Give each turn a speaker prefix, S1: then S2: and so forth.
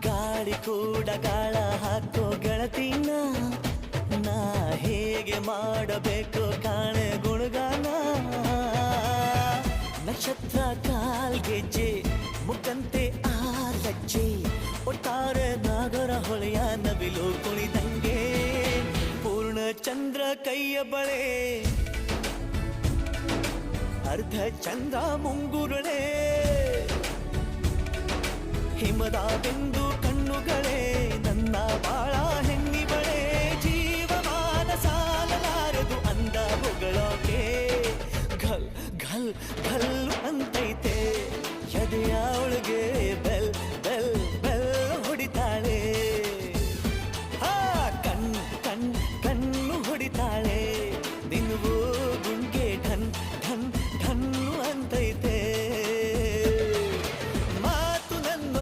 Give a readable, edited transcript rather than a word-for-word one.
S1: ಗಾಳಿ ಕೂಡ ಗಾಳ ಹಾಕೋ ಗೆಳತಿನ ನಾ ಹೇಗೆ ಮಾಡಬೇಕು ಕಾಣೆ ಗುಣಗಾನ ನಕ್ಷತ್ರ ಕಾಲ್ಗೆಜ್ಜೆ ಮುಖಂತೆ ಆ ಲಜ್ಜೆ ಒಟ್ಟಾರೆ ನಾಗರ ಹೊಳೆಯ ನವಿಲು ಕುಣಿದಂಗೆ ಪೂರ್ಣ ಚಂದ್ರ ಕೈಯ ಬಳೆ ಅರ್ಧ ಚಂದ್ರ ಮುಂಗುರುಳೆ ಹಿಮದ ಬಿಂದು ಕಣ್ಣುಗಳೇ ನನ್ನ ಬಾಳ